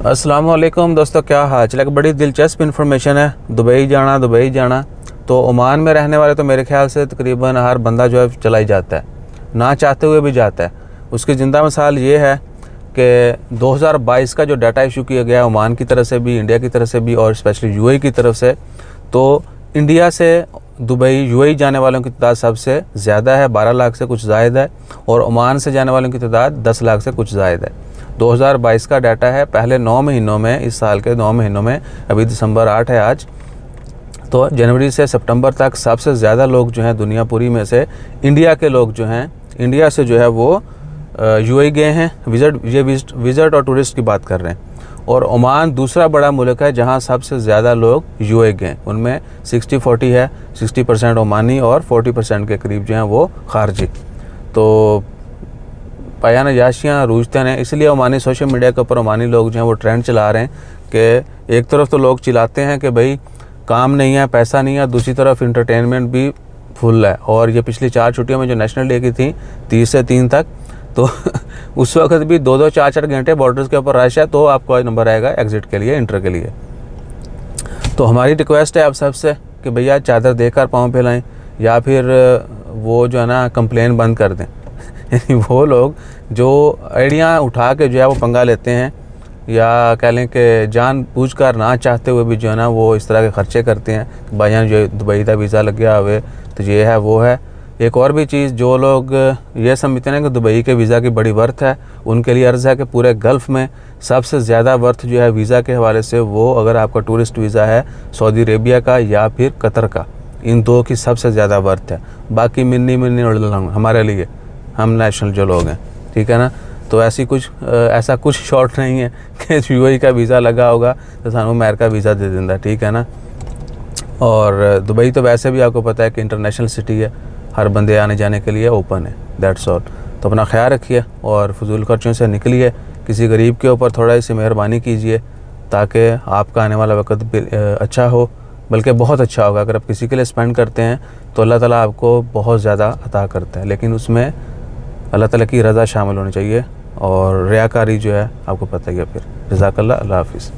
अस्सलाम वालेकुम दोस्तों, क्या हाल चाल है। बड़ी दिलचस्प इन्फॉर्मेशन है। दुबई जाना। तो ओमान में रहने वाले तो मेरे ख्याल से तकरीबन हर बंदा जो है चला ही जाता है, ना चाहते हुए भी जाता है। उसकी ज़िंदा मिसाल ये है कि 2022 का जो डाटा इशू किया गया ओमान की तरफ से भी, इंडिया की तरफ से भी और स्पेशली यूएई की तरफ से, तो इंडिया से दुबई यूएई जाने वालों की तादाद सबसे ज़्यादा है, 12 लाख से कुछ ज़ायद है, और ओमान से जाने वालों की तादाद 10 लाख से कुछ ज़ायद है। 2022 का डाटा है। पहले 9 महीनों में, इस साल के 9 महीनों में, अभी दिसंबर 8 है आज, तो जनवरी से सितंबर तक सबसे ज़्यादा लोग जो हैं दुनिया पूरी में से, इंडिया के लोग जो हैं, इंडिया से जो है वो यूएई गए हैं। विज़िट और टूरिस्ट की बात कर रहे हैं। और ओमान दूसरा बड़ा मुल्क है जहां सबसे ज़्यादा लोग यूएई गए। उनमें 60-40 है, 60% ओमानी और 40% के करीब जो हैं वो खारजी। तो पाया नजाशियाँ रूझते हैं, इसलिए ओमानी सोशल मीडिया के ऊपर ओमानी लोग जो हैं वो ट्रेंड चला रहे हैं कि एक तरफ तो लोग चिल्लाते हैं कि भाई काम नहीं है, पैसा नहीं है, दूसरी तरफ इंटरटेनमेंट भी फुल है। और ये पिछली 4 छुट्टियों में जो नेशनल डे की थी 30 से 3 तक, तो उस वक्त भी 2-2, 4-4 घंटे बॉर्डर्स के ऊपर रश है, तो आपको नंबर आएगा एग्ज़िट के लिए, इंटर के लिए। तो हमारी रिक्वेस्ट है आप सबसे कि भैया चादर देकर पाँव फैलाएं, या फिर वो जो है ना कंप्लेन बंद कर दें। यानी वो लोग जो आइडियाँ उठा के जो है वो पंगा लेते हैं, या कह लें कि जानबूझकर ना चाहते हुए भी जो है ना वो इस तरह के खर्चे करते हैं कि भाईजान जो दुबई का वीज़ा लग गया हुए तो ये है वो है। एक और भी चीज़, जो लोग ये समझते हैं कि दुबई के वीज़ा की बड़ी वर्थ है, उनके लिए अर्ज़ है कि पूरे गल्फ़ में सबसे ज़्यादा वर्थ जो है वीज़ा के हवाले से, वो अगर आपका टूरिस्ट वीज़ा है सऊदी अरेबिया का या फिर कतर का, इन दो की सबसे ज़्यादा वर्थ है। बाकी मिन्नी हमारे लिए, हम नेशनल जो लोग हैं, ठीक है ना। तो ऐसा कुछ शॉर्ट नहीं है कि यूएई का वीज़ा लगा होगा तो सानू अमेरिका वीज़ा दे देंगे, ठीक है ना। और दुबई तो वैसे भी आपको पता है कि इंटरनेशनल सिटी है, हर बंदे आने जाने के लिए ओपन है, दैट्स ऑल। तो अपना ख्याल रखिए और फजूल खर्चों से निकलिए। किसी गरीब के ऊपर थोड़ा सी मेहरबानी कीजिए ताकि आपका आने वाला वक्त अच्छा हो, बल्कि बहुत अच्छा होगा। अगर आप किसी के लिए स्पेंड करते हैं तो अल्लाह ताला आपको बहुत ज़्यादा अता करता है, लेकिन उसमें अल्लाह ताला की रज़ा शामिल होनी चाहिए, और रियाकारी जो है आपको पता ही है। फिर जज़ाकल्लाह, अल्लाह हाफ़िज़।